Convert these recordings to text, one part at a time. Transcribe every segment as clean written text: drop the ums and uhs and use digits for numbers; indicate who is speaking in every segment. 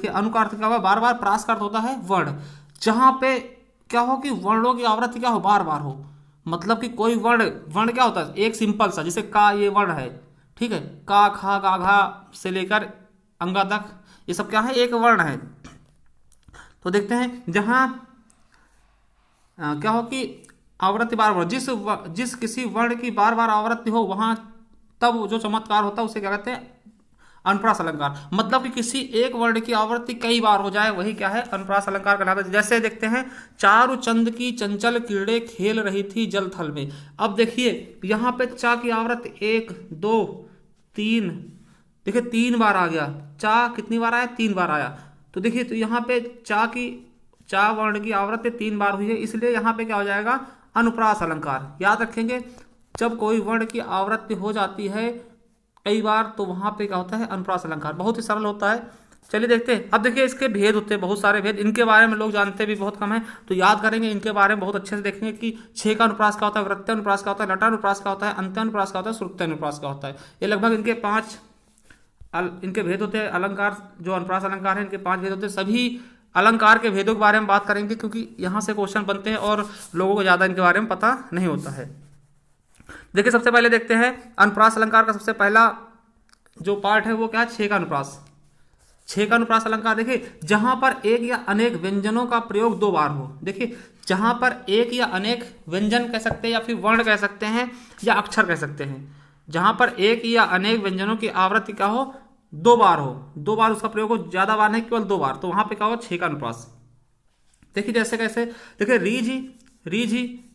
Speaker 1: कि अनु का अर्थ क्या होगा, बार बार, प्रास का अर्थ होता है वर्ण। जहां पे क्या हो कि वर्णों की आवृत्ति क्या हो, बार बार हो, मतलब कि कोई वर्ण, वर्ण क्या होता है, एक सिंपल सा, जैसे का ये वर्ण है, ठीक है, का खा गा घा से लेकर अंगा तक, ये सब क्या है, एक वर्ण है। तो देखते हैं जहां क्या हो कि आवृत्ति बार बार, जिस किसी वर्ण की बार बार आवृत्ति हो वहां तब जो चमत्कार होता है उसे क्या कहते हैं, अनुप्रास अलंकार। मतलब कि किसी एक वर्ण की आवृत्ति कई बार हो जाए वही क्या है, अनुप्रास अलंकार कहलाता है। जैसे देखते हैं, चारु चंद की चंचल कीड़े खेल रही थी जल थल में। अब देखिए यहां पे चा की आवृत्ति 1 2 3, देखिए 3 बार आ गया, चा कितनी बार आया, 3 बार आया। तो देखिए तो यहाँ पे चा वर्ण की आवृत्ति 3 बार हुई है, इसलिए यहाँ पे क्या हो जाएगा, अनुप्रास अलंकार। याद रखेंगे, जब कोई वर्ण की आवृत्ति हो जाती है कई बार तो वहां पे क्या होता है, अनुप्रास अलंकार। बहुत ही सरल होता है। चलिए देखते हैं। अब देखिए इसके भेद होते हैं, बहुत सारे भेद, इनके बारे में लोग जानते भी बहुत कम है, तो याद करेंगे इनके बारे में बहुत अच्छे से देखेंगे कि छह का अनुप्रास क्या होता है, वृत्त अनुप्रास क्या होता है, लटा अनुप्रास क्या होता है, अंत्य अनुप्रास क्या होता है, श्रुत्य अनुप्रास क्या होता है। ये लगभग इनके 5 इनके भेद होते हैं। अलंकार जो अनुप्रास अलंकार है इनके 5 भेद होते हैं। सभी अलंकार के भेदों के बारे में बात करेंगे क्योंकि यहाँ से क्वेश्चन बनते हैं और लोगों को ज़्यादा इनके बारे में पता नहीं होता है। देखिए सबसे पहले देखते हैं अनुप्रास अलंकार का सबसे पहला जो पार्ट है वो क्या है, छह का अनुप्रास। छह का अनुप्रास अलंकार देखिए जहां पर एक या अनेक व्यंजनों का प्रयोग 2 बार हो। देखिए जहां पर एक या अनेक व्यंजन कह सकते हैं या फिर वर्ण कह सकते हैं या अक्षर कह सकते हैं, जहां पर एक या अनेक व्यंजनों की आवृत्ति क्या हो, 2 बार हो, 2 बार उसका प्रयोग हो, ज्यादा बार नहीं, केवल 2 बार, तो वहां पे क्या होगा, छह का अनुप्रास। देखिए जैसे कैसे, देखिए रीझी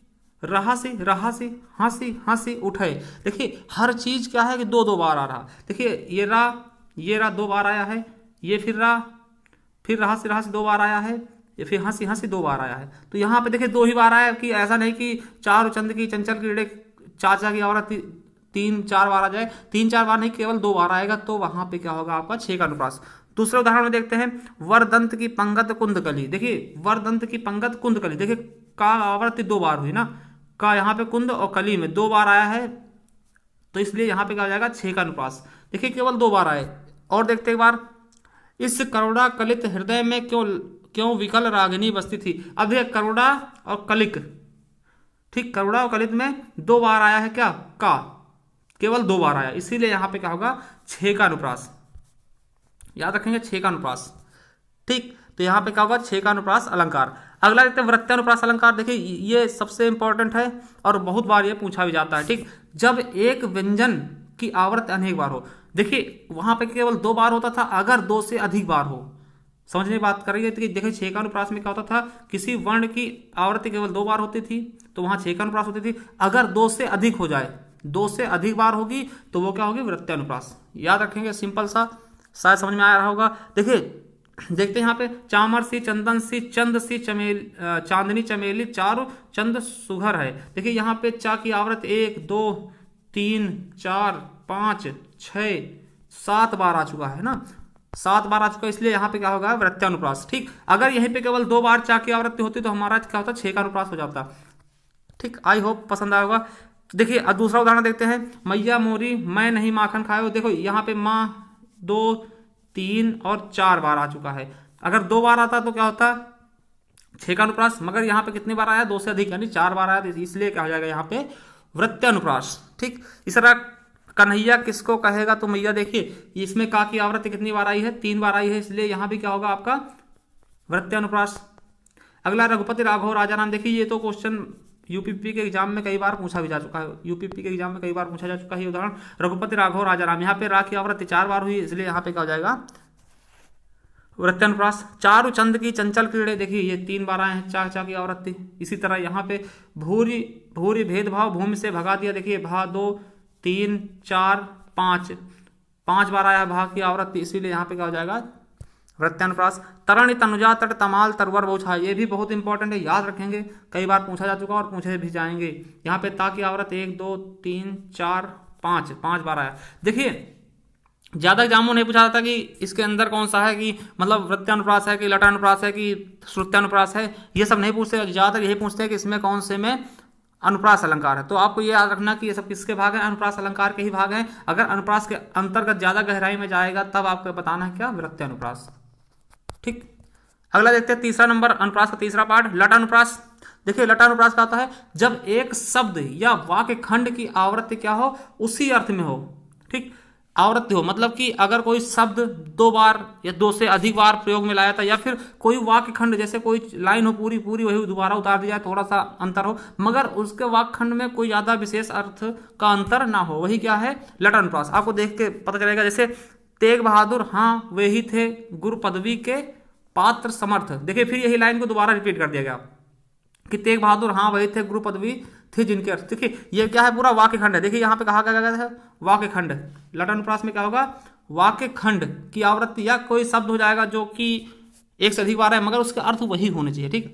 Speaker 1: रहासी रहासी हंसी हंसी उठे। देखिए हर चीज क्या है कि 2 बार आ रहा। देखिए ये रा 2 बार आया है, ये फिर रहासी रहासी 2 बार आया है, ये फिर हंसी हंसी 2 बार आया है। तो यहाँ पे देखिए 2 ही बार आया, कि ऐसा नहीं कि चार चंद की चंचल कीड़े चाचा की आवृत्ति 3-4 बार आ जाए, 3-4 बार नहीं, केवल 2 बार आएगा, तो वहां पे क्या होगा आपका छह का अनुप्रास। दूसरे उदाहरण में देखते हैं, वरदंत की पंगत कुंदकली। देखिए वरदंत की पंगत कुंदकली, देखिए का आवृत्ति 2 बार हुई ना, का यहाँ पे कुंद और कली में 2 बार आया है, तो इसलिए यहाँ पे क्या हो जाएगा, छह का अनुप्रास। देखिए केवल 2 बार आए। और देखते एक बार, इस करुणा कलित हृदय में क्यों क्यों विकल रागिनी बसती थी। अब देखिए करुणा और कलिक, ठीक, करुणा और कलित में 2 बार आया है क्या, का केवल 2 बार आया, इसीलिए यहां पे क्या होगा, छह का अनुप्रास। याद रखेंगे छह का अनुप्रास, ठीक। तो यहां पे क्या होगा, छह का अनुप्रास अलंकार। अगला देखते हैं वृत्तानुप्रास अलंकार। देखिए ये सबसे इंपॉर्टेंट है और बहुत बार ये पूछा भी जाता है, ठीक। जब एक व्यंजन की आवृत्ति अनेक बार हो, देखिए वहां पे केवल 2 बार होता था, अगर 2 से अधिक बार हो, समझने की बात करेंगे तो देखिए छह का अनुप्रास में क्या होता था, किसी वर्ण की आवृत्ति केवल 2 बार होती थी तो वहां छह का अनुप्रास होती थी। अगर 2 से अधिक हो जाए, 2 से अधिक बार होगी तो वो क्या होगी, वृत्तानुप्रास। याद रखेंगे, सिंपल सा, शायद समझ में आ रहा होगा। देखिए देखते हैं यहाँ पे, चामर सी चंदन सी चंद सी चांदनी चमेली चारु चंद सुघर है। देखिए यहाँ पे चा की आवृत्ति 1 2 3 4 5 6 7 बार आ चुका है ना, 7 बार आ चुका है, इसलिए यहाँ पे क्या होगा, वृत्तानुप्रास, ठीक। अगर यहीं पे केवल 2 बार चा की आवृत्ति होती तो हमारा क्या होता, छह का अनुप्रास हो जाता, ठीक। आई होप पसंद आया होगा। देखिए अब दूसरा उदाहरण देखते हैं, मैया मोरी मैं नहीं माखन खाए। देखो यहाँ पे माँ 2 3 और 4 बार आ चुका है। अगर 2 बार आता तो क्या होता, छह का अनुप्रास, मगर यहाँ पे कितनी बार आया, 2 से अधिक यानी 4 बार आया, तो इसलिए क्या हो जाएगा यहाँ पे वृत्तानुप्रास, ठीक। इस तरह कन्हैया किसको कहेगा तो मैया, देखिए इसमें का की आवृत्ति कितनी बार आई है, 3 बार आई है, इसलिए यहाँ भी क्या होगा आपका वृत्तानुप्रास। अगला रघुपति राघव राजा राम। देखिए ये तो क्वेश्चन यूपीपी के एग्जाम में कई बार पूछा भी जा चुका है, यूपीपी के एग्जाम में कई बार पूछा जा चुका है उदाहरण। रघुपति राघव राजा राम, यहाँ पे रा की आवृत्ति 4 बार हुई, इसलिए यहाँ पे क्या हो जाएगा, वृत्तानुप्रास। चारु चंद की चंचल कीड़े, देखिए ये 3 बार आए हैं, चा की आवृत्ति। इसी तरह यहाँ पे भूरी भूरी भेदभाव भूमि से भगा दिया। देखिए भा 2 3 4 5 बार आया भा की आवृत्ति, इसीलिए यहाँ पे क्या हो जाएगा, वृत्तानुप्रास। तरणि तनुजा तट तमाल तरवर बहुछा, ये भी बहुत इंपॉर्टेंट है, याद रखेंगे, कई बार पूछा जा चुका और पूछे भी जाएंगे। यहाँ पे ता की आवृत्ति 1 2 3 4 5 बार आया। देखिए ज्यादा एग्जामों नहीं पूछा जाता कि इसके अंदर कौन सा है, कि मतलब वृत्तानुप्रास है कि लटानुप्रास है कि श्रुत्यानुप्रास है, ये सब नहीं पूछते, ज्यादातर यही पूछते हैं कि इसमें कौन से में अनुप्रास अलंकार है। तो आपको ये याद रखना कि ये सब किसके भाग हैं, अनुप्रास अलंकार के ही भाग हैं। अगर अनुप्रास के अंतर्गत ज्यादा गहराई में जाएगा तब आपको बताना है क्या, वृत्तानुप्रास। ठीक। अगला देखते हैं तीसरा नंबर अनुप्रास का तीसरा पार्ट, लटानुप्रास। देखिए लटानुप्रास क्या होता है, जब एक शब्द या वाक्य खंड की आवृत्ति क्या हो, उसी अर्थ में हो। ठीक, आवृत्ति हो मतलब कि अगर कोई शब्द 2 बार या 2 से अधिक बार प्रयोग में लाया था, या फिर कोई वाक्य खंड जैसे कोई लाइन हो पूरी पूरी वही दोबारा उतार दिया, थोड़ा सा अंतर हो, मगर उसके वाक्य खंड में कोई ज्यादा विशेष अर्थ का अंतर ना हो, वही क्या है, लटानुप्रास। आपको देख के पता चलेगा, जैसे तेग बहादुर हाँ वे ही थे गुरु पदवी के पात्र समर्थ। देखिए फिर यही लाइन को दोबारा रिपीट कर दिया गया कि तेग बहादुर हाँ वही थे गुरु पदवी थे जिनके अर्थ। देखिए ये क्या है, पूरा वाक्य खंड है। देखिए यहाँ पे कहा गया है वाक्य खंड। लटानुप्रास में क्या होगा, वाक्य खंड की आवृत्ति या कोई शब्द हो जाएगा जो कि एक से अधिक बार है, मगर उसके अर्थ वही होने चाहिए। ठीक,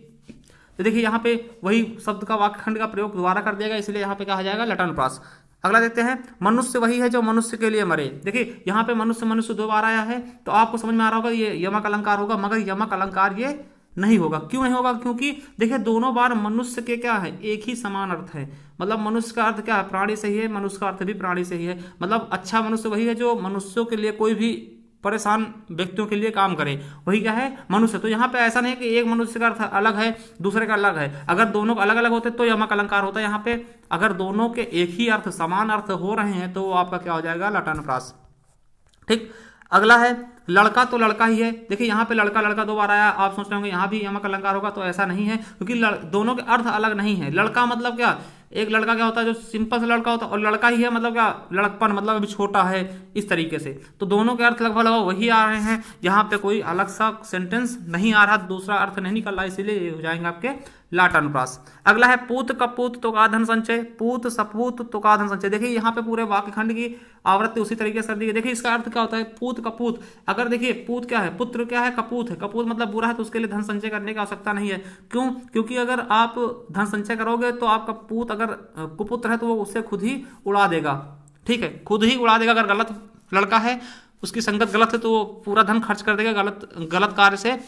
Speaker 1: तो देखिए यहाँ पे वही शब्द का वाक्य खंड का प्रयोग दोबारा कर दिया गया, इसलिए यहाँ पे कहा जाएगा लटानुप्रास। अगला देखते हैं, मनुष्य वही है जो मनुष्य के लिए मरे। देखिए यहाँ पे मनुष्य मनुष्य 2 बार आया है, तो आपको समझ में आ रहा होगा ये यमक अलंकार होगा, मगर यमक अलंकार ये नहीं होगा। क्यों नहीं होगा, क्योंकि देखिए दोनों बार मनुष्य के क्या है, एक ही समान अर्थ है। मतलब मनुष्य का अर्थ क्या है, प्राणी से ही है, मनुष्य का अर्थ भी प्राणी से ही है। मतलब अच्छा मनुष्य वही है जो मनुष्यों के लिए, कोई भी परेशान व्यक्तियों के लिए काम करे, वही क्या है, मनुष्य। तो यहाँ पे ऐसा नहीं कि एक मनुष्य का अर्थ अलग है दूसरे का अलग है। अगर दोनों अलग अलग होते तो यमक अलंकार होता है। यहाँ पे अगर दोनों के एक ही अर्थ समान अर्थ हो रहे हैं तो आपका क्या हो जाएगा, लटानुप्रास। ठीक, अगला है लड़का, तो लड़का ही है। देखिए यहाँ पे लड़का लड़का 2 बार आया, आप सोच रहे होंगे यहाँ भी यमक अलंकार होगा, तो ऐसा नहीं है, क्योंकि दोनों के अर्थ अलग नहीं है। लड़का मतलब क्या, एक लड़का क्या होता है जो सिंपल सा लड़का होता है, और लड़का ही है मतलब क्या, लड़कपन मतलब अभी छोटा है, इस तरीके से। तो दोनों के अर्थ लगभग लगभग वही आ रहे हैं, यहाँ पे कोई अलग सा सेंटेंस नहीं आ रहा, दूसरा अर्थ नहीं निकल रहा, इसीलिए ये हो जाएंगे आपके लाटानुप्रास। अगला है पूत कपूत तो का धन संचय, पूत सपूत तो का धन संचय। देखिए यहाँ पे पूरे वाक्य खंड की आवृत्ति उसी तरीके से कर दी गई। देखिए इसका अर्थ क्या होता है, पूत कपूत। अगर देखिए पूत क्या है, पुत्र क्या है, कपूत है। कपूत मतलब बुरा है, तो उसके लिए धन संचय करने की आवश्यकता नहीं है। क्यों, क्योंकि अगर आप धन संचय करोगे तो आपका पूत अगर कुपुत्र है तो वो उससे खुद ही उड़ा देगा। ठीक है, खुद ही उड़ा देगा। अगर गलत लड़का है, उसकी संगत गलत है, तो वो पूरा धन खर्च कर देगा गलत कार्य से,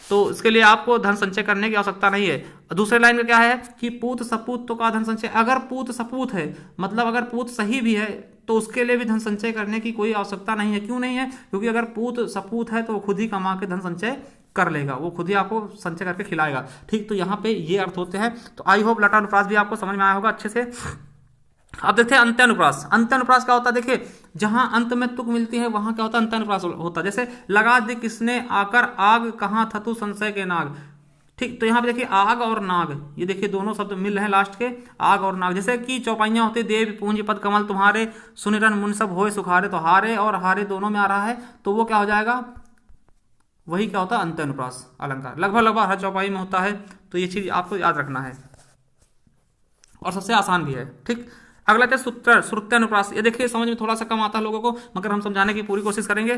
Speaker 1: तो इसके लिए आपको धन संचय करने की आवश्यकता नहीं है। दूसरे लाइन में क्या है कि पूत सपूत तो का धन संचय। अगर पूत सपूत है मतलब अगर पूत सही भी है तो उसके लिए भी धन संचय करने की कोई आवश्यकता नहीं है। क्यों नहीं है, क्योंकि अगर पूत सपूत है तो वो खुद ही कमा के धन संचय कर लेगा, वो खुद ही आपको संचय करके खिलाएगा। ठीक, तो यहाँ पे ये अर्थ होते हैं। तो आई होप लटानुप्रास भी आपको समझ में आया होगा अच्छे से। अब देखते हैं अंत्यानुप्रास। अंत्यानुप्रास क्या होता है, देखिए जहां अंत में तुक मिलती है वहां क्या होता है, अंत्यानुप्रास होता है। जैसे लगा दे किसने आकर आग, कहां था तू संशय के नाग। ठीक, तो यहाँ पे देखिए आग और नाग, ये देखिए दोनों शब्द मिल रहे हैं लास्ट के, आग और नाग। जैसे कि चौपाइयां होती देव पूंजी पद कमल तुम्हारे, सुनिरन मुन सब होए सुखारे। तो हारे और हारे दोनों में आ रहा है, तो वो क्या हो जाएगा, वही क्या होता है, अंत्यानुप्रास अलंकार। लगभग लगभग हर चौपाई में होता है, तो ये चीज आपको याद रखना है और सबसे आसान भी है। ठीक, अगला क्या, सूत्र श्रुत्यानुप्रास। ये देखिए समझ में थोड़ा सा कम आता है लोगों को, मगर हम समझाने की पूरी कोशिश करेंगे।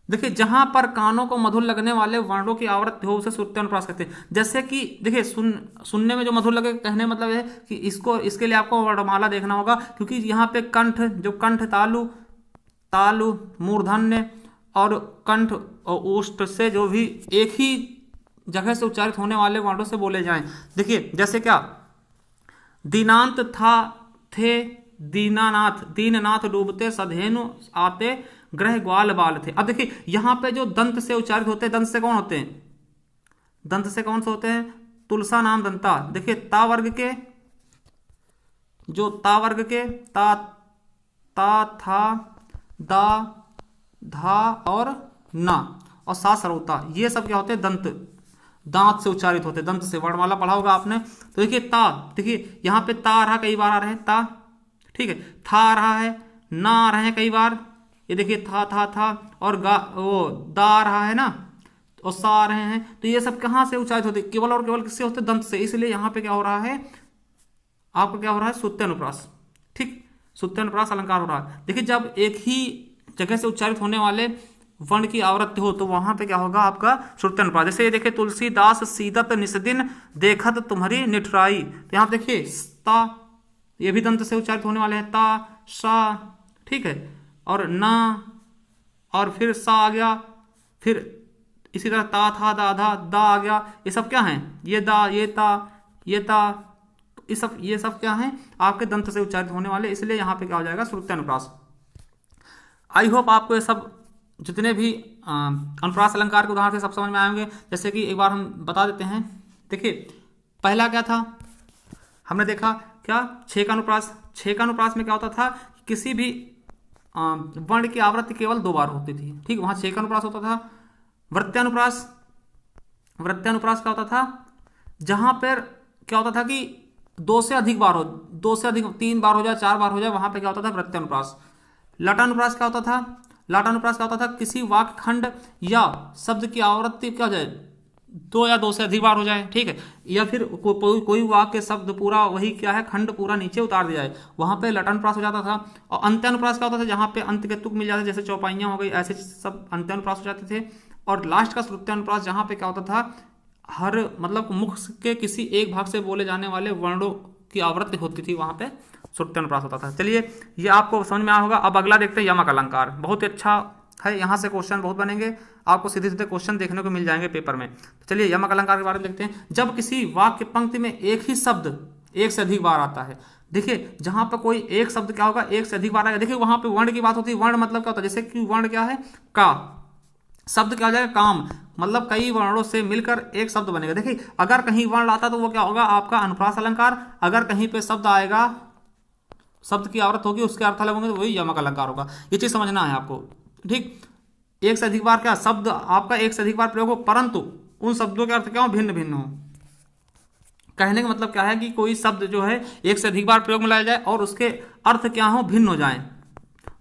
Speaker 1: देखिए जहां पर कानों को मधुर लगने वाले वर्णों की आवृत्ति हो उसे श्रुत्यानुप्रास कहते हैं। जैसे कि देखिए सुनने में जो मधुर लगे, कहने मतलब है कि इसके लिए आपको वर्णमाला देखना होगा, क्योंकि यहाँ पे कंठ, जो कंठ तालु मूर्धन्य और कंठ और ओष्ठ से जो भी एक ही जगह से उच्चारित होने वाले वर्णों से बोले जाएं। देखिए जैसे क्या, दीनांत था थे दीनानाथ, दीननाथ डूबते सधेनु आते ग्रह ग्वाल बाल थे। अब देखिए यहाँ पे जो दंत से उच्चारित होते हैं, दंत से कौन होते हैं, दंत से कौन से होते हैं, तुलसा नाम दंता। देखिए ता वर्ग के, जो ता वर्ग के ता था दा धा और ना और सा सरौता, ये सब क्या होते हैं, दांत से उच्चारित होते हैं, दंत से। वर्णमाला पढ़ा होगा आपने। तो देखिए ता, देखिए यहाँ पे ता आ रहा, कई बार आ रहे हैं ता। ठीक है, था आ रहा है, ना आ रहे हैं कई बार, ये देखिए था और वो दा आ रहा है ना, और सा आ रहे हैं। तो ये सब कहाँ से उच्चारित होते हैं, केवल और केवल किससे होते हैं, दंत से। इसलिए यहाँ पे क्या हो रहा है, आपको क्या हो रहा है, श्रुत्यानुप्रास। ठीक, श्रुत्यानुप्रास अलंकार हो रहा है। देखिए जब एक ही जगह से उच्चारित होने वाले वर्ण की आवृत्ति हो तो वहां पे क्या होगा, आपका श्रुत्यानुप्रास। जैसे ये देखिए तुलसीदास सीदत निस्दिन देखत तुम्हारी निठराई। तो यहाँ पे देखिए ता, ये भी दंत से उच्चारित होने वाले हैं, ता सा। ठीक है, और ना, और फिर सा आ गया, फिर इसी तरह ता था दा धा दा आ गया। ये सब क्या है, ये दा, ये ता, ये ता, ये सब क्या है, आपके दंत से उच्चारित होने वाले। इसलिए यहाँ पे क्या हो जाएगा, श्रुत्यानुप्रास। आई होप आपको ये सब जितने भी अनुप्रास अलंकार के उदाहरण थे सब समझ में आएंगे। जैसे कि एक बार हम बता देते हैं। देखिए पहला क्या था, हमने देखा क्या, छह का अनुप्रास। छह का अनुप्रास में क्या होता था, किसी भी वर्ण की आवृत्ति केवल 2 बार होती थी। ठीक, वहां छह का अनुप्रास होता था। वृत्यानुप्रास, वृत्यानुप्रास क्या होता था, जहां पर क्या होता था कि 2 से अधिक बार हो, 2 से अधिक 3 बार हो जाए, 4 बार हो जाए, वहां पे क्या होता था, वृत्यानुप्रास। लटानुप्रास क्या होता था, लटानुप्रास क्या होता था, किसी वाक्य खंड या शब्द की आवृत्ति क्या हो जाए, 2 या 2 से अधिक बार हो जाए। ठीक है, या फिर कोई वाक्य शब्द पूरा वही क्या है, खंड पूरा नीचे उतार दिया जाए, वहां पे लटानुप्रास हो जाता था। और अंत्यानुप्रास क्या होता था, जहां पे अंत के तुक मिल जाते, जैसे चौपाइयां हो गई, ऐसे सब अंत्यानुप्रास हो जाते थे। और लास्ट का श्रुत्यानुप्रास, जहां पे क्या होता था, हर मतलब मुख के किसी एक भाग से बोले जाने वाले वर्णों की आवृत्ति होती थी, वहां पे श्रुत्यानुप्रास होता था। चलिए ये आपको समझ में आया होगा। अब अगला देखते हैं यमक अलंकार। बहुत ही अच्छा है, यहाँ से क्वेश्चन बहुत बनेंगे, आपको सीधे सीधे क्वेश्चन देखने को मिल जाएंगे पेपर में। तो चलिए यमक अलंकार के बारे में देखते हैं। जब किसी वाक्य पंक्ति में एक ही शब्द एक से अधिक बार आता है, देखिए जहां पर कोई एक शब्द क्या होगा, एक से अधिक बार आएगा। देखिए वहां पे वर्ण की बात होती है। वर्ण मतलब क्या होता है, जैसे कि वर्ण क्या है, का शब्द क्या हो जाएगा, काम, मतलब कई वर्णों से मिलकर एक शब्द बनेगा। देखिए अगर कहीं वर्ण आता तो वो क्या होगा, आपका अनुप्रास अलंकार। अगर कहीं पे शब्द आएगा, शब्द की आवृत्ति होगी, उसके अर्थ अलग होंगे, तो वही यमक अलंकार होगा। ये चीज समझना है आपको। ठीक, एक से अधिक बार क्या शब्द आपका एक से अधिक बार प्रयोग हो, परंतु उन शब्दों के अर्थ क्या हो, भिन्न भिन्न हो। कहने का मतलब क्या है कि कोई शब्द जो है एक से अधिक बार प्रयोग में लाया जाए और उसके अर्थ क्या हो, भिन्न हो जाए,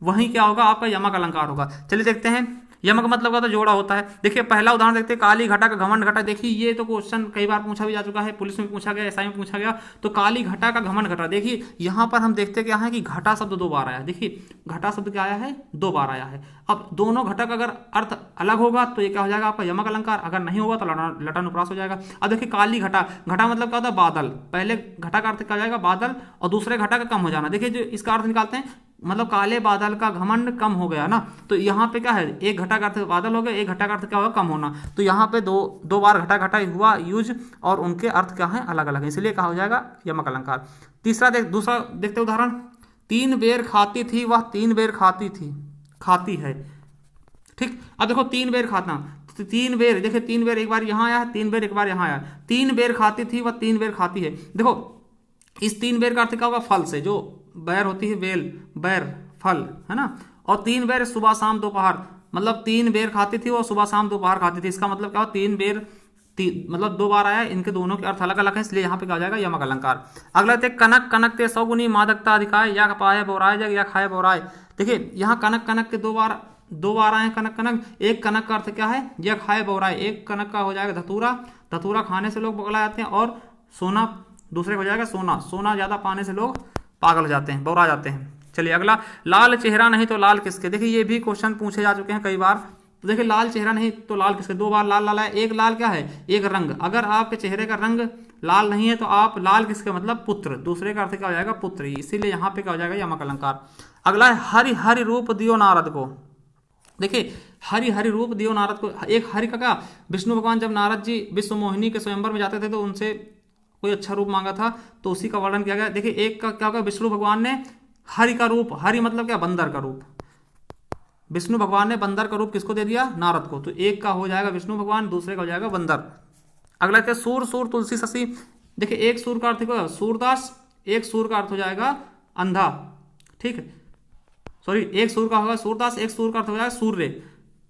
Speaker 1: वही क्या होगा, आपका यमक अलंकार होगा। चलिए देखते हैं यमक मतलब क्या होता है, जोड़ा होता है। देखिए पहला उदाहरण देखते हैं, काली घटा का घमंड घटा। देखिए ये तो क्वेश्चन कई बार पूछा भी जा चुका है, पुलिस में पूछा गया, एसआई में पूछा गया। तो काली घटा का घमंड घटा, देखिए यहाँ पर हम देखते क्या है कि घटा शब्द 2 बार आया है। देखिए घटा शब्द क्या आया है, 2 बार आया है। अब दोनों घटक अगर अर्थ अलग होगा तो ये क्या हो जाएगा, आपका यमक अलंकार। अगर नहीं होगा तो लटानुप्रास हो जाएगा। अब देखिए काली घटा, घटा मतलब क्या होता है, बादल। पहले घटा का अर्थ क्या हो जाएगा, बादल, और दूसरे घटा का कम हो जाना। देखिए जो इसका अर्थ निकालते हैं, मतलब काले बादल का घमंड कम हो गया ना, तो यहाँ पे क्या है, एक घटा का अर्थ बादल हो गया, एक घटा का अर्थ क्या होगा, कम होना। तो यहाँ पे दो बार घटा घटा हुआ यूज, और उनके अर्थ क्या है, अलग अलग है, इसलिए कहा हो जाएगा यमक अलंकार। दूसरा देखते उदाहरण, 3 बेर खाती थी वह 3 बेर खाती थी, खाती है। ठीक, अब देखो 3 बेर खाना, तो 3 बेर, देखिए 3 बेर एक बार यहाँ आया, 3 बेर एक बार यहाँ आया। 3 बेर खाती थी वह 3 बेर खाती है। देखो इस 3 बेर का अर्थ क्या होगा, फल से, जो बैर होती है, बेल, बैर, फल, है ना। और 3 बेर सुबह शाम दोपहर, मतलब 3 बेर खाती थी और सुबह शाम दोपहर खाती थी। इसका मतलब क्या हो, 3 बेर मतलब 2 बार आया, इनके दोनों के अर्थ अलग अलग है, इसलिए यहाँ पे क्या हो जाएगा, यमक अलंकार। अगला थे कनक कनक ते सौगुनी मादकता अधिकाय, या पाए बोराय जग या खाए बोराय। देखिए यहाँ कनक कनक के 2 बार आए, कनक कनक। एक कनक का अर्थ क्या है, या खाए बोराय। एक कनक का हो जाएगा धतूरा, धतूरा खाने से लोग पगला जाते हैं। और सोना दूसरे हो जाएगा सोना, सोना ज्यादा पाने से लोग पागल हो जाते हैं, बौरा जाते हैं। चलिए अगला, लाल चेहरा नहीं तो लाल किसके। देखिए ये भी क्वेश्चन पूछे जा चुके हैं कई बार। तो देखिए लाल चेहरा नहीं तो लाल किसके, 2 बार लाल लाल है। एक लाल क्या है, एक रंग। अगर आपके चेहरे का रंग लाल नहीं है तो आप लाल किसके, मतलब पुत्र, दूसरे का अर्थ क्या हो जाएगा, पुत्र। इसीलिए यहाँ पे क्या हो जाएगा, यमक अलंकार। अगला है हरि हरि रूप दियो नारद को। देखिए हरि हरि रूप दियो नारद को, एक हरि का क्या, विष्णु भगवान जब नारद जी विश्व मोहिनी के स्वयंवर में जाते थे तो उनसे कोई अच्छा रूप मांगा था, तो उसी का वर्णन किया गया। देखिए एक का क्या होगा, विष्णु भगवान ने हरि का रूप, हरि मतलब क्या, बंदर का रूप। विष्णु भगवान ने बंदर का रूप किसको दे दिया, नारद को। तो एक का हो जाएगा विष्णु भगवान, दूसरे का हो जाएगा बंदर। अगला क्या, सूर सूर तुलसी शशि। देखिए एक सूर का अर्थ क्या, सूरदास। एक सूर का अर्थ हो जाएगा अंधा। ठीक है, सॉरी, एक सूर का होगा सूरदास, एक सूर का अर्थ हो जाएगा सूर्य।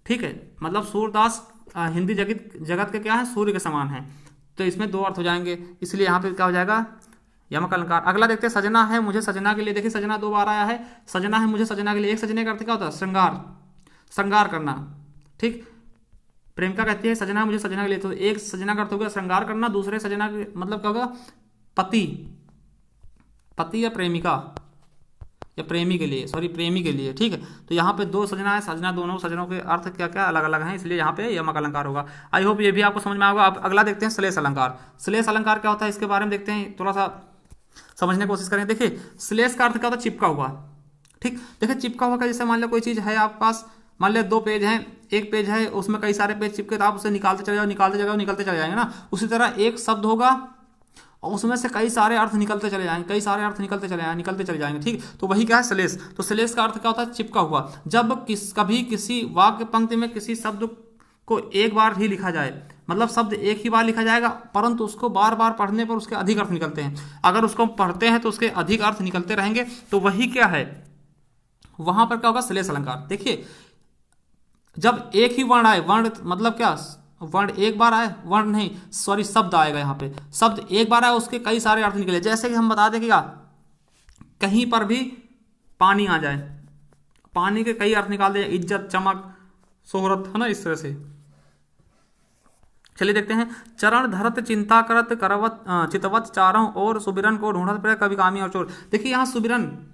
Speaker 1: ठीक है, मतलब सूरदास हिंदी जगत के क्या है, सूर्य के समान है। तो इसमें 2 अर्थ हो जाएंगे, इसलिए यहाँ पे क्या हो जाएगा, यमक अलंकार। अगला देखते हैं, सजना है मुझे सजना के लिए। देखिए सजना 2 बार आया है, सजना है मुझे सजना के लिए। एक सजने का अर्थ क्या होता है, श्रृंगार, श्रृंगार करना। ठीक, प्रेमिका कहती है सजना है मुझे सजना के लिए, तो एक सजना का अर्थ हो गया श्रृंगार करना, दूसरे सजना के मतलब क्या होगा, पति, पति या प्रेमिका या प्रेमी के लिए, सॉरी प्रेमी के लिए। ठीक है, तो यहाँ पे 2 सजना है, सजना, दोनों सजनों के अर्थ क्या क्या अलग अलग हैं, इसलिए यहाँ पे यमक अलंकार होगा। आई होप ये भी आपको समझ में आएगा। अब अगला देखते हैं श्लेष अलंकार। श्लेष अलंकार क्या होता है, इसके बारे में देखते हैं, थोड़ा सा समझने की कोशिश करें। देखिए श्लेष का अर्थ क्या होता है, चिपका हुआ। ठीक, देखिए चिपका हुआ का, जैसे मान लो कोई चीज है आपके पास, मान लिया 2 पेज हैं, एक पेज है उसमें कई सारे पेज चिपके, तो आप उसे निकालते चले जाओ, निकालते चले जाओ, निकलते चले जाएंगे ना। उसी तरह एक शब्द होगा और उसमें से कई सारे अर्थ निकलते चले जाएंगे, कई सारे अर्थ निकलते चले जाएंगे, ठीक। तो वही क्या है, श्लेष। तो श्लेष का अर्थ क्या होता है, चिपका हुआ। जब कभी किसी वाक्य पंक्ति में किसी शब्द को एक बार ही लिखा जाए, मतलब शब्द एक ही बार लिखा जाएगा, परंतु उसको बार बार पढ़ने पर उसके अधिक अर्थ निकलते हैं। अगर उसको पढ़ते हैं तो उसके अधिक अर्थ निकलते रहेंगे, तो वही क्या है, वहां पर क्या होगा, श्लेष अलंकार। देखिए जब एक ही वर्ण आए, वर्ण मतलब क्या, वर्ण एक बार आए, वर्ण नहीं सॉरी शब्द आएगा, यहाँ पे शब्द एक बार आए, उसके कई सारे अर्थ निकले। जैसे कि हम बता दें कि क्या, कहीं पर भी पानी आ जाए, पानी के कई अर्थ निकाल दे, इज्जत, चमक, शोहरत, है ना, इस तरह से। चलिए देखते हैं। चरण धरत चिंता करत करवत चितवत चारों और सुबिरन को ढूंढत फिरे कवि कामी और चोर। देखिए यहाँ सुबिरन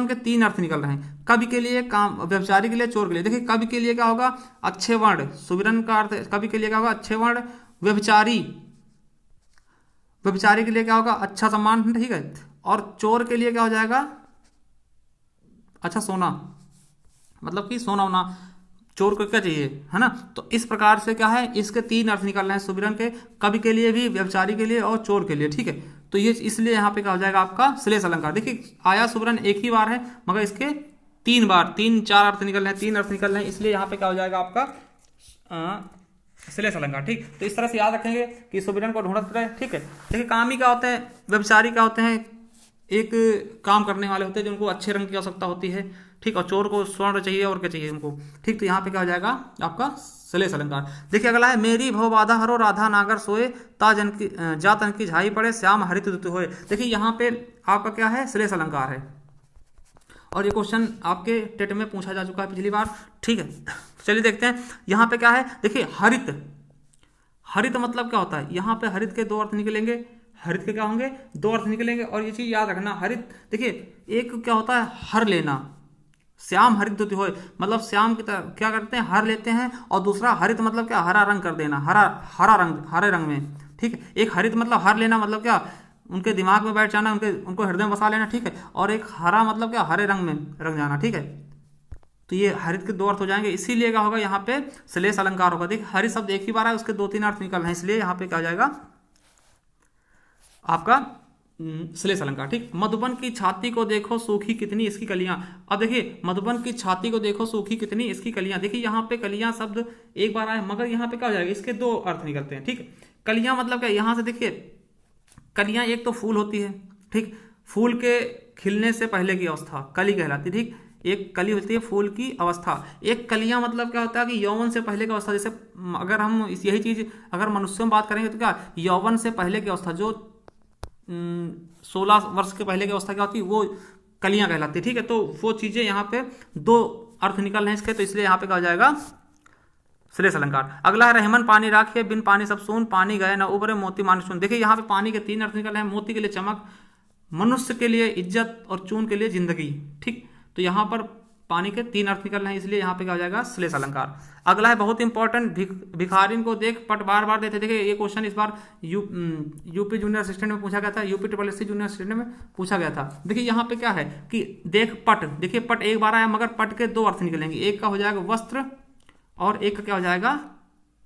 Speaker 1: के 3 अर्थ निकल रहे हैं, कवि के लिए, काम व्यभिचारी के लिए, चोर के लिए। देखिए कवि के लिए क्या होगा, अच्छे वर्ण, सुबिरन का अर्थ कवि के लिए क्या होगा, अच्छे वर्ण। व्यभिचारी के लिए क्या होगा, अच्छा सम्मान, ठीक है। और चोर के लिए क्या हो जाएगा, अच्छा सोना, मतलब कि सोना होना, चोर को क्या चाहिए, है ना। तो इस प्रकार से क्या है, इसके 3 अर्थ निकल रहे हैं सुबिरन के, कवि के लिए भी, व्यभिचारी के लिए और चोर के लिए, ठीक है। तो ये इसलिए यहाँ पे क्या हो जाएगा आपका श्लेष अलंकार। देखिए आया सुबिरन एक ही बार है, मगर इसके 3 अर्थ निकल रहे हैं, 3 अर्थ निकल रहे हैं, इसलिए यहाँ पे क्या हो जाएगा आपका श्लेष अलंकार, ठीक। तो इस तरह से याद रखेंगे कि सुबिरन को ढूंढत फिरे, ठीक है। देखिए कामी क्या होते हैं, व्यभिचारी क्या होते हैं, एक काम करने वाले होते हैं जिनको अच्छे रंग की आवश्यकता होती है, ठीक। और चोर को स्वर्ण चाहिए और क्या चाहिए उनको, ठीक। तो यहाँ पे क्या हो जाएगा आपका श्लेष अलंकार। देखिए अगला है, मेरी भव बाधा हरो राधा नागर सोए ता जन की जा तन की झाई पड़े श्याम हरित ऋतु होए। देखिए यहाँ पे आपका क्या है, श्लेष अलंकार है, और ये क्वेश्चन आपके टेट में पूछा जा चुका है पिछली बार, ठीक है। चलिए देखते हैं यहाँ पे क्या है। देखिए हरित मतलब क्या होता है, यहाँ पे हरित के 2 अर्थ निकलेंगे, हरित के क्या होंगे, 2 अर्थ निकलेंगे। और ये चीज याद रखना, हरित देखिए एक क्या होता है, हर लेना, श्याम हरित द्युति होए, मतलब श्याम की तरह क्या करते हैं, हर लेते हैं। और दूसरा हरित मतलब क्या, हरा रंग कर देना, हरा रंग, हरे रंग में, ठीक है। एक हरित मतलब हर लेना, मतलब क्या, उनके दिमाग में बैठ जाना, उनको हृदय में बसा लेना, ठीक है। और एक हरा मतलब क्या, हरे रंग में रंग जाना, ठीक है। तो ये हरित के 2 अर्थ हो जाएंगे, इसीलिए क्या होगा, यहाँ पे श्लेष अलंकार होगा। देखिए हरित शब्द एक ही बार है, उसके 2-3 अर्थ निकल रहे हैं, इसलिए यहाँ पे क्या हो जाएगा आपका श्लेष अलंकार, ठीक। मधुबन की छाती को देखो सूखी कितनी इसकी कलियां। अब देखिए मधुबन की छाती को देखो सूखी कितनी इसकी कलियां। देखिए यहाँ पे कलियां शब्द एक बार आए, मगर यहाँ पे क्या हो जाएगा, इसके 2 अर्थ निकलते हैं, ठीक। कलियां मतलब क्या, यहाँ से देखिए कलियां एक तो फूल होती है, ठीक। फूल के खिलने से पहले की अवस्था कली कहलाती है, ठीक। एक कली होती है फूल की अवस्था। एक कलियां मतलब क्या होता है कि यौवन से पहले की अवस्था। जैसे अगर हम यही चीज अगर मनुष्यों में बात करेंगे तो क्या, यौवन से पहले की अवस्था, जो 16 वर्ष के पहले की अवस्था क्या होती है, वो कलियां कहलाती है, ठीक है। तो वो चीजें यहाँ पे 2 अर्थ निकल रहे हैं इसके, तो इसलिए यहाँ पे क्या हो जाएगा, श्लेष अलंकार। अगला है, रहमन पानी राखिए बिन पानी सब सून, पानी गए न उबरे मोती मानी सुन। देखिए यहाँ पे पानी के 3 अर्थ निकल रहे हैं, मोती के लिए चमक, मनुष्य के लिए इज्जत और चून के लिए जिंदगी, ठीक। तो यहाँ पर पानी के 3 अर्थ निकल रहे हैं, इसलिए यहाँ पे क्या हो जाएगा, श्लेष अलंकार। अगला है बहुत इंपॉर्टेंट, भिखारिन को देख पट बार बार देते। देखिए ये क्वेश्चन इस बार यूपी जूनियर असिस्टेंट में पूछा गया था, यूपी SSC जूनियर असिस्टेंट में पूछा गया था। देखिए यहाँ पे क्या है कि देख पट, देखिए पट एक बार आया, मगर पट के 2 अर्थ निकलेंगे, एक का हो जाएगा वस्त्र और एक का क्या हो जाएगा,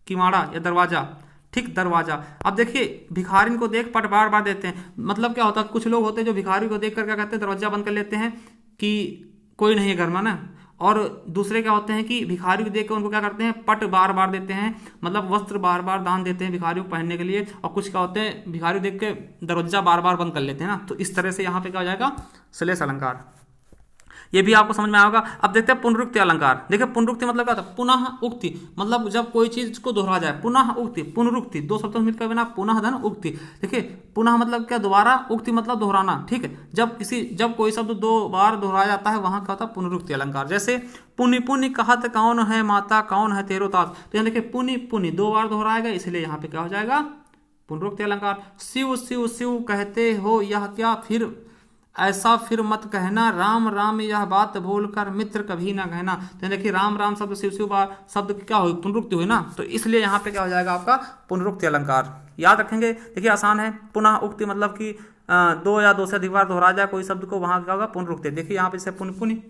Speaker 1: किवाड़ा या दरवाजा, ठीक, दरवाजा। अब देखिए भिखारिन को देख पट बार बार देते हैं, मतलब क्या होता है, कुछ लोग होते हैं जो भिखारी को देख कर क्या कहते हैं, दरवाजा बंद कर लेते हैं कि कोई नहीं है घर में ना। और दूसरे क्या होते हैं कि भिखारी को देख कर उनको क्या करते हैं, पट बार बार देते हैं, मतलब वस्त्र बार बार दान देते हैं भिखारियों को पहनने के लिए। और कुछ क्या होते हैं, भिखारी देख के दरवाजा बार बार बंद कर लेते हैं ना। तो इस तरह से यहाँ पे क्या हो जाएगा, श्लेष अलंकार। ये भी आपको समझ में आएगा। अब देखते हैं पुनरुक्ति अलंकार। देखिए पुनरुक्ति मतलब क्या होता है, पुनः उक्ति, मतलब जब कोई चीज को दोहरा जाए, पुनः उक्ति, पुनरुक्ति, 2 शब्दों मिलकर बना पुनः धन उक्ति। देखिए पुनः मतलब क्या, दोबारा, उक्ति मतलब दोहराना, ठीक है। जब कोई शब्द 2 बार दोहराया जाता है, वहां क्या होता है, पुनरुक्ति अलंकार। जैसे पुनि पुनि कहत कौन है माता, कौन है तेरो ताज। तो यहाँ देखिए पुनि पुनि 2 बार दोहराएगा, इसलिए यहाँ पे क्या हो जाएगा, पुनरुक्ति अलंकार। शिव शिव शिव कहते हो यह क्या, फिर ऐसा फिर मत कहना, राम राम यह बात बोलकर मित्र कभी ना कहना। तो देखिए राम राम शब्द, शिव शिव शब्द क्या हुई, पुनरुक्ति हुई ना। तो इसलिए यहाँ पे क्या हो जाएगा आपका, पुनरुक्ति अलंकार। याद रखेंगे, देखिए आसान है। पुनः उक्ति मतलब कि 2 या 2 से अधिक बार दोहरा जाए कोई शब्द को, वहां क्या होगा, पुनरुक्ति। देखिए यहाँ पे से पुनि पुनि,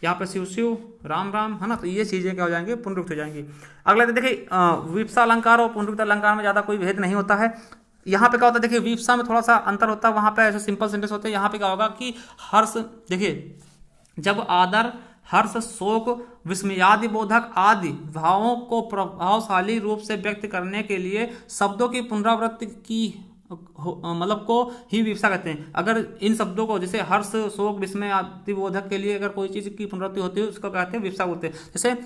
Speaker 1: यहाँ पे शिव शिव, राम राम, है ना। तो ये चीजें क्या हो जाएंगी, पुनरुक्ति हो जाएंगी। अगला देखिए विप्सा अलंकार और पुनरुक्ति अलंकार में ज्यादा कोई भेद नहीं होता है। यहाँ पे क्या होता है, देखिए विप्सा में थोड़ा सा अंतर होता है, वहां पे ऐसे सिंपल सेंटेंस होते हैं। यहाँ पे क्या होगा कि हर्ष, देखिए जब आदर, हर्ष, शोक, विस्मयादि बोधक आदि भावों को प्रभावशाली रूप से व्यक्त करने के लिए शब्दों की पुनरावृत्ति की मतलब को ही विवक्षा कहते हैं। अगर इन शब्दों को जैसे हर्ष, शोक, विस्मय आदि बोधक के लिए अगर कोई चीज की पुनरावृत्ति होती है उसको कहते हैं विवक्षा बोलते हैं। जैसे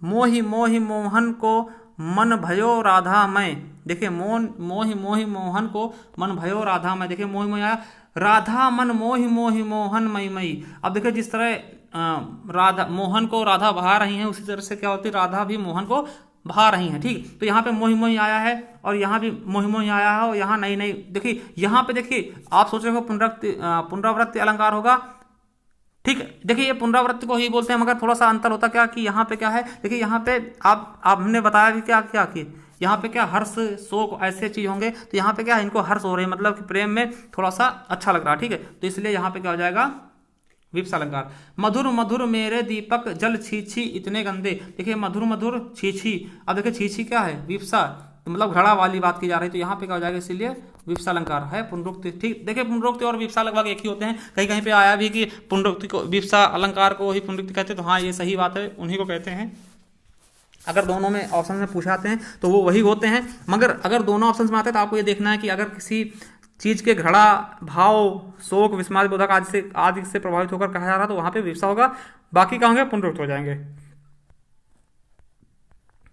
Speaker 1: मोहि मोहि मोहन को मन भयो राधा मैं, देखिए मोहि मोहि मोहन को मन भयो राधा मैं, देखिए मोहि मोहि आया, राधा मन मोहि मोहि मोहन मई मई। अब देखिए जिस तरह राधा मोहन को राधा बहा रही हैं, उसी तरह से क्या होती है, राधा भी मोहन को बहा रही हैं। ठीक, तो यहाँ पे मोहि मोहि आया है और यहाँ भी मोहि मोहि आया है और यहाँ नहीं नहीं। देखिए यहाँ पे देखिए आप सोच रहे हो पुनरावृत्ति अलंकार होगा। ठीक है, देखिए ये पुनरावृत्ति को ही बोलते हैं, मगर थोड़ा सा अंतर होता क्या कि यहाँ पे क्या है, देखिए यहाँ पे आप हमने बताया कि क्या क्या कि यहाँ पे क्या हर्ष, शोक ऐसे चीज होंगे, तो यहाँ पे क्या है, इनको हर्ष हो रही है, मतलब कि प्रेम में थोड़ा सा अच्छा लग रहा है। ठीक है, तो इसलिए यहाँ पे क्या हो जाएगा, विप्सा अलंकार। मधुर मधुर मेरे दीपक जल छीछी इतने गंदे, देखिए मधुर मधुर छीछी। अब देखिए छीछी क्या है, विप्सा, तो मतलब घड़ा वाली बात की जा रही है, तो यहाँ पे क्या हो जाएगा, इसीलिए विप्सा अलंकार है पुनरुक्ति। ठीक, देखिए पुनरुक्ति और विप्सा लगभग एक ही होते हैं, कहीं कहीं पे आया भी कि पुनरुक्ति को, विप्सा अलंकार को ही पुनरुक्ति कहते हैं, तो हाँ ये सही बात है, उन्हीं को कहते हैं। अगर दोनों में ऑप्शन में पूछाते हैं तो वो वही होते हैं, मगर अगर दोनों ऑप्शन में आते हैं तो आपको ये देखना है कि अगर किसी चीज के घड़ा, भाव, शोक, विस्मय बोधक आदि से प्रभावित होकर कहा जा रहा तो वहां पे विप्सा होगा, बाकी क्या होंगे, पुनरुक्त हो जाएंगे।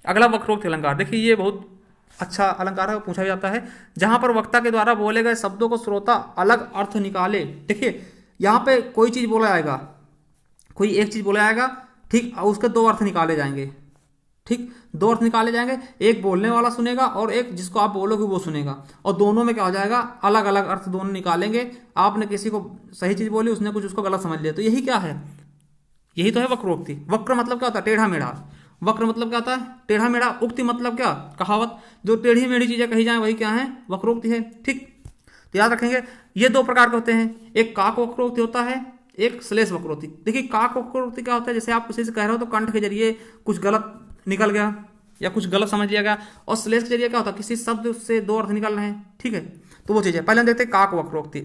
Speaker 1: अगला वक्रोक्त अलंकार, देखिए ये बहुत अच्छा अलंकार है, पूछा जाता है। जहां पर वक्ता के द्वारा बोले गए शब्दों को श्रोता अलग अर्थ निकाले, देखिए यहाँ पे कोई चीज बोला जाएगा, कोई एक चीज बोला जाएगा, ठीक, उसके दो अर्थ निकाले जाएंगे। ठीक, दो अर्थ निकाले जाएंगे, एक बोलने वाला सुनेगा और एक जिसको आप बोलोगे वो सुनेगा, और दोनों में क्या हो जाएगा, अलग अलग अर्थ दोनों निकालेंगे। आपने किसी को सही चीज बोली, उसने कुछ उसको गलत समझ लिया, तो यही क्या है, यही तो है वक्रोक्ति। वक्र मतलब क्या होता है, टेढ़ा मेढ़ा। वक्र मतलब क्या होता है, टेढ़ा मेढ़ा। उक्ति मतलब क्या, कहावत। जो टेढ़ी मेढ़ी चीजें कही जाए वही क्या है, वक्रोक्ति है। ठीक, तो याद रखेंगे ये दो प्रकार के होते हैं, एक काक वक्रोक्ति होता है, एक श्लेष वक्रोक्ति। देखिए काक वक्रोक्ति क्या होता है, जैसे आप किसी से कह रहे हो तो कंठ के जरिए कुछ गलत निकल गया या कुछ गलत समझ लिया गया, और श्लेष के जरिए क्या होता है, किसी शब्द से दो अर्थ निकल रहे हैं। ठीक है, तो वो चीज है। पहले हम देखते हैं काक वक्रोक्ति।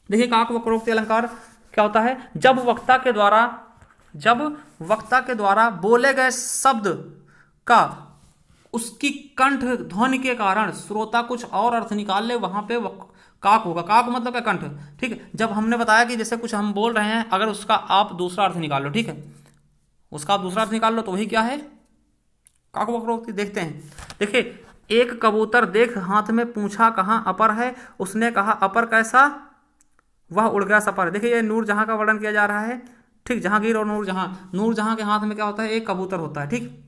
Speaker 1: देखिए काक वक्रोक्ति अलंकार क्या होता है, जब वक्ता के द्वारा बोले गए शब्द का उसकी कंठ ध्वनि के कारण श्रोता कुछ और अर्थ निकाल ले, वहां पे काक होगा। काक मतलब क्या, कंठ। ठीक है, जब हमने बताया कि जैसे कुछ हम बोल रहे हैं, अगर उसका आप दूसरा अर्थ निकाल लो, ठीक है, उसका आप दूसरा अर्थ निकाल लो तो वही क्या है, काक वक्रोक्ति। देखते हैं, देखिए एक कबूतर देख हाथ में पूछा कहाँ अपर है, उसने कहा अपर कैसा, वह उड़ गया सपर। देखिए ये नूरजहां का वर्णन किया जा रहा है। ठीक, जहांगीर और नूरजहां, नूरजहां के हाथ में क्या होता है, एक कबूतर होता है। ठीक,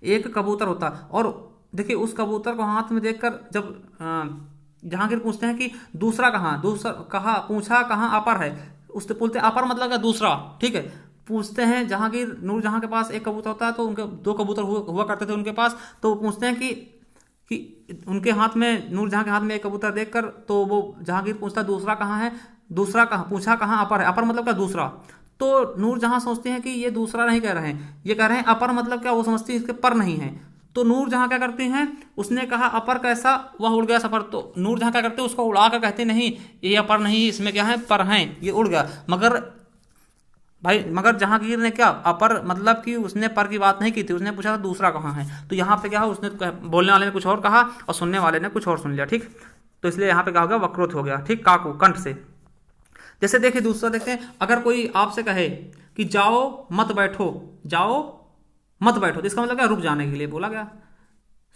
Speaker 1: एक कबूतर होता है, और देखिए उस कबूतर को हाथ में देखकर जब जहांगीर पूछते हैं कि दूसरा कहाँ, पूछा कहाँ अपर है, उससे बोलते हैं अपर मतलब क्या, दूसरा। ठीक है, पूछते हैं जहांगीर, नूरजहां के पास एक कबूतर होता है, तो उनके दो कबूतर हुआ करते थे उनके पास, तो पूछते हैं कि उनके हाथ में, नूरजहां के हाथ में एक कबूतर देखकर, तो वो जहांगीर पूछता है दूसरा कहाँ है, दूसरा कहाँ, पूछा कहाँ अपर है, अपर मतलब क्या, दूसरा। तो नूरजहां सोचते हैं कि ये दूसरा नहीं कह रहे हैं, ये कह रहे हैं अपर मतलब क्या, वो समझती है इसके पर नहीं है। तो नूरजहां क्या करती हैं, उसने कहा अपर कैसा, वह उड़ गया सफर। तो नूरजहां क्या करते हैं, उसको उड़ा कर कहते नहीं ये अपर नहीं, इसमें क्या है, पर हैं, ये उड़ गया। मगर जहांगीर ने क्या, अपर मतलब कि उसने पर की बात नहीं की थी, उसने पूछा था दूसरा कहाँ है। तो यहाँ पे क्या है, उसने बोलने वाले ने कुछ और कहा और सुनने वाले ने कुछ और सुन लिया। ठीक, तो इसलिए यहाँ पे क्या हो गया, वक्रोत हो गया। ठीक, काकू कंठ से। जैसे देखिए दूसरा देखते हैं, अगर कोई आपसे कहे कि जाओ मत बैठो, जाओ मत बैठो, तो इसका मतलब क्या, रुक जाने के लिए बोला गया,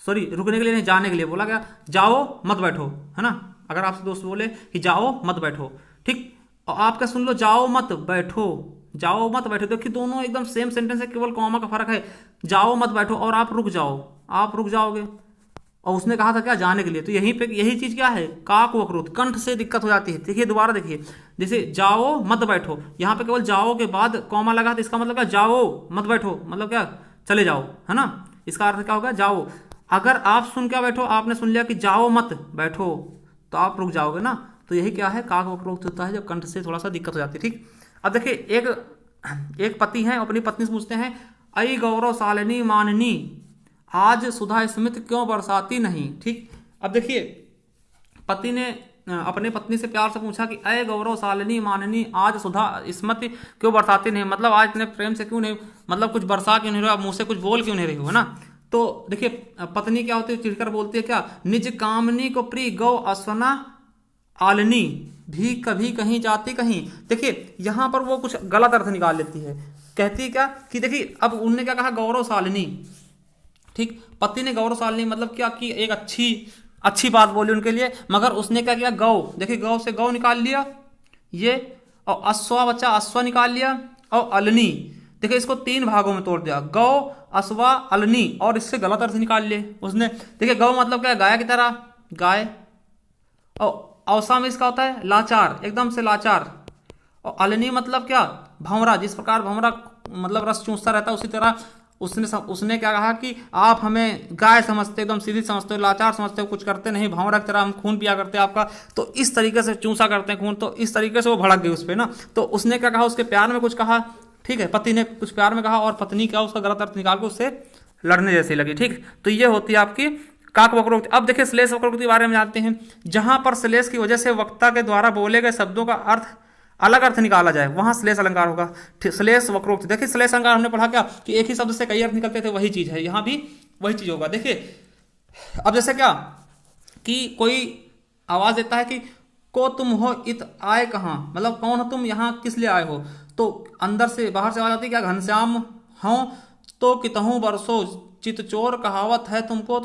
Speaker 1: सॉरी रुकने के लिए नहीं, जाने के लिए बोला गया, जाओ मत बैठो, है ना। अगर आपसे दोस्त बोले कि जाओ मत बैठो, ठीक, और आप क्या सुन लो, जाओ मत बैठो, जाओ मत बैठो, देखिए दोनों एकदम सेम सेंटेंस है, केवल कॉमा का फर्क है। जाओ मत बैठो और आप रुक जाओ, आप रुक जाओगे, और उसने कहा था क्या, जाने के लिए। तो यही चीज क्या है, काक वक्रोत, कंठ से दिक्कत हो जाती है। देखिए दोबारा देखिए, जैसे जाओ मत बैठो, यहाँ पे केवल जाओ के बाद कॉमा लगा, तो इसका मतलब क्या, जाओ मत बैठो मतलब क्या, चले जाओ, है ना। इसका अर्थ क्या होगा, जाओ। अगर आप सुन क्या बैठो, आपने सुन लिया कि जाओ मत बैठो, तो आप रुक जाओगे ना। तो यही क्या है, काक वक्रोक्त होता है, जब कंठ से थोड़ा सा दिक्कत हो जाती है। ठीक, अब देखिए एक पति हैं, अपनी पत्नी से पूछते हैं, अई गौरव शालिनी माननी आज सुधा स्मित क्यों बरसाती नहीं। ठीक, अब देखिए, पति ने अपने पत्नी से प्यार से पूछा कि अय गौरव शालिनी माननी, आज सुधा स्मृति क्यों बरसाती नहीं, मतलब आज इतने प्रेम से क्यों नहीं, मतलब कुछ बरसा क्यों नहीं रहा, मुंह से कुछ बोल क्यों नहीं रही हो, है ना। तो देखिए पत्नी क्या होती है, चिढ़कर बोलती है क्या, निज कामनी को प्रिय गौ अश्वना आलनी भी कभी कहीं जाती कहीं। देखिए यहां पर वो कुछ गलत अर्थ निकाल लेती है, कहती है क्या कि देखिए अब उनने क्या कहा, गौरव शालिनी, ठीक, पति ने गौरव शालिनी मतलब क्या कि एक अच्छी बात बोली उनके लिए, मगर उसने क्या किया, गौ, देखिए गौ से गौ निकाल लिया ये, और अश्वा बच्चा अश्वा निकाल लिया, और अलनी, देखिए इसको 3 भागों में तोड़ दिया, गौ अश्वा अलनी, और इससे गलत अर्थ निकाल लिए उसने। देखिए गौ मतलब क्या, गाय की तरह, गाय, और औसा में इसका होता है लाचार, एकदम से लाचार, और अलनी मतलब क्या, भंवरा, जिस प्रकार भंवरा मतलब रस चूसता रहता है, उसी तरह उसने क्या कहा कि आप हमें गाय समझते, एकदम सीधी समझते हो, लाचार समझते हो, कुछ करते नहीं, भंवरा की तरह हम खून पिया करते हैं आपका, तो इस तरीके से चूसा करते हैं खून, तो इस तरीके से वो भड़क गई उस पर ना। तो उसने क्या कहा, उसके प्यार में कुछ कहा, ठीक है, पति ने कुछ प्यार में कहा, और पत्नी क्या उसका गलत अर्थ निकाल के उससे लड़ने जैसी लगी, ठीक। तो ये होती है आपकी काक वक्रोक्ति। अब देखिए श्लेष वक्रोक्ति के बारे में जानते हैं, जहां पर श्लेष की वजह से वक्ता के द्वारा बोले गए शब्दों का अर्थ अलग अर्थ निकाला जाए, वहां श्लेष अलंकार होगा, श्लेष वक्रोक्ति। देखिए श्लेष अलंकार हमने पढ़ा क्या कि एक ही शब्द से कई अर्थ निकलते थे, वही चीज है, यहां भी वही चीज होगा। देखिए अब जैसे क्या कि कोई आवाज देता है कि को तुम हो इत आए कहाँ, मतलब कौन हो तुम, यहाँ किस लिए आए हो, तो अंदर से बाहर से आवाज आती है क्या, घनश्याम हूं तो कितहूं बरसो, चितचोर कहावत है तुमको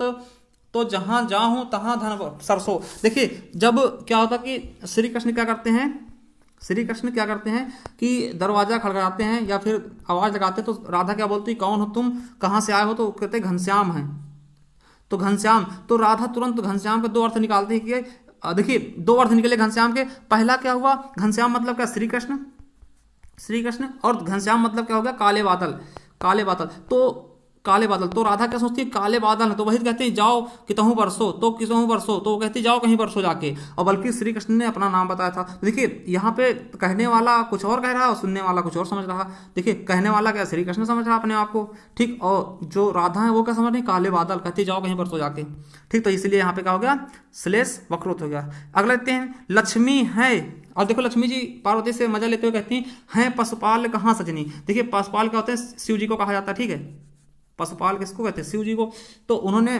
Speaker 1: तो जहां जाऊं तहां धन सरसो। देखिए जब क्या होता कि श्री कृष्ण क्या करते हैं कि दरवाजा खड़काते हैं या फिर आवाज लगाते हैं, तो राधा क्या बोलती, कौन हो तुम, कहां से आए हो, तो कहते घनश्याम हैं, तो घनश्याम, तो राधा तुरंत घनश्याम के 2 अर्थ निकालती है कि देखिए 2 अर्थ निकले घनश्याम के। पहला क्या हुआ, घनश्याम मतलब क्या, श्री कृष्ण, और घनश्याम मतलब क्या हो गया, काले बादल, तो काले बादल, तो राधा क्या सोचती है, काले बादल है, तो वही कहते हैं जाओ कितहूं बरसो, तो कितहूं बरसो, तो वो कहती जाओ कहीं बरसो जाके, और बल्कि श्री कृष्ण ने अपना नाम बताया था। देखिए यहाँ पे कहने वाला कुछ और कह रहा है और सुनने वाला कुछ और समझ रहा। देखिए कहने वाला क्या, श्री कृष्ण समझ रहा अपने आप को, ठीक, और जो राधा है वो क्या समझ रही, काले बादल, कहती जाओ कहीं बरसो जाके, ठीक। तो इसलिए यहाँ पे क्या हो गया, श्लेष वक्रोक्त हो गया। अगला देखते हैं, लक्ष्मी है, और देखो लक्ष्मी जी पार्वती से मजा लेते हुए कहती हैं पशुपाल कहाँ सजनी। देखिए पशुपाल क्या होते हैं, शिव जी को कहा जाता है, ठीक है, पशुपाल किसको कहते हैं, शिव जी को। तो उन्होंने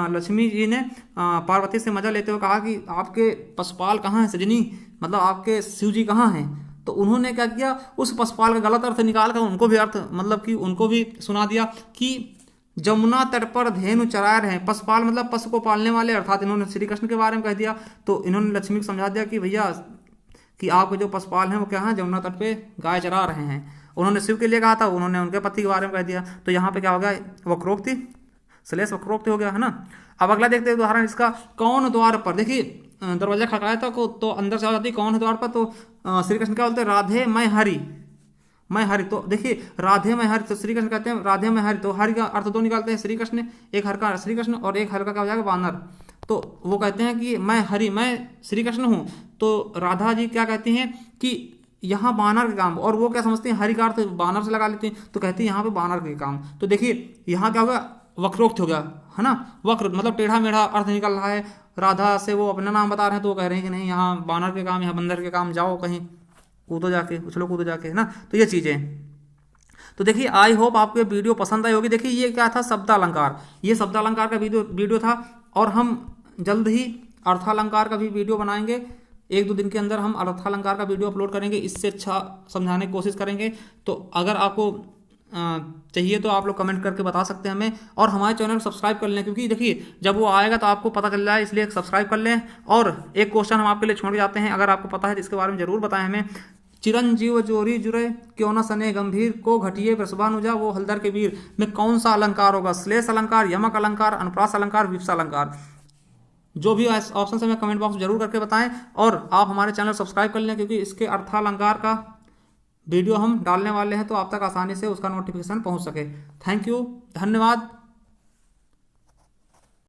Speaker 1: लक्ष्मी जी ने पार्वती से मजा लेते हुए कहा कि आपके पशुपाल कहाँ हैं सजनी, मतलब आपके शिव जी कहाँ हैं। तो उन्होंने क्या किया, उस पशुपाल का गलत अर्थ निकाल कर उनको भी अर्थ मतलब कि उनको भी सुना दिया कि जमुना तट पर धेनु चरा रहे हैं। पशुपाल मतलब पशु को पालने वाले, अर्थात इन्होंने श्री कृष्ण के बारे में कह दिया। तो इन्होंने लक्ष्मी को समझा दिया कि भैया कि आपके जो पशुपाल हैं वो क्या है, जमुना तट पे गाय चरा रहे हैं। उन्होंने शिव के लिए कहा था, उन्होंने उनके पति के बारे में कह दिया। तो यहाँ पे क्या हो गया, वक्रोक्ति, श्लेष वक्रोक्ति हो गया, है ना। अब अगला देखते हैं उदाहरण इसका, कौन द्वार पर। देखिए दरवाजा खड़काया था तो अंदर से आ जाती कौन है द्वार पर, तो श्री कृष्ण क्या बोलते हैं, राधे मैं हरि। तो देखिए राधे मैं हरि, तो श्री कृष्ण कहते हैं राधे मैं हरि, तो हरि का अर्थ 2 निकालते हैं श्री कृष्ण, एक हर का श्री कृष्ण और एक हर का क्या हो जाएगा, वानर। तो वो कहते हैं कि मैं हरि, मैं श्री कृष्ण हूँ। तो राधा जी क्या कहती हैं कि यहाँ बानर के काम, और वो क्या समझते हैं, हरि का अर्थ बानर से लगा लेते हैं, तो कहते हैं यहाँ पे बानर के काम। तो देखिए यहाँ क्या होगा, वक्रोक्त हो गया, है ना। वक्र मतलब टेढ़ा मेढ़ा अर्थ निकल रहा है। राधा से वो अपना नाम बता रहे हैं तो वो कह रहे हैं कि नहीं यहाँ बानर के काम, यहाँ बंदर के काम, जाओ कहीं कूदो जाके, उछलो कूदो जाके, है ना। तो ये चीज़ें, तो देखिए आई होप आपको ये वीडियो पसंद आई होगी। देखिए ये क्या था, शब्दालंकार, ये शब्दालंकार का वीडियो था, और हम जल्द ही अर्थालंकार का भी वीडियो बनाएंगे। 1-2 दिन के अंदर हम अर्थालंकार का वीडियो अपलोड करेंगे, इससे अच्छा समझाने की कोशिश करेंगे। तो अगर आपको चाहिए तो आप लोग कमेंट करके बता सकते हैं हमें, और हमारे चैनल को सब्सक्राइब कर लें, क्योंकि देखिए जब वो आएगा तो आपको पता चल जाए, इसलिए सब्सक्राइब कर लें। और एक क्वेश्चन हम आपके लिए छोड़ के जाते हैं, अगर आपको पता है तो इसके बारे में जरूर बताएं हमें। चिरंजीव जोरी जुरे क्यों न सने गंभीर, को घटिए वृषभानुजा वो हलदर के वीर में कौन सा अलंकार होगा, श्लेष अलंकार, यमक अलंकार, अनुप्रास अलंकार, विप्सा अलंकार। जो भी ऑप्शन है हमें कमेंट बॉक्स में जरूर करके बताएं, और आप हमारे चैनल सब्सक्राइब कर लें, क्योंकि इसके अर्थालंकार का वीडियो हम डालने वाले हैं तो आप तक आसानी से उसका नोटिफिकेशन पहुंच सके। थैंक यू, धन्यवाद।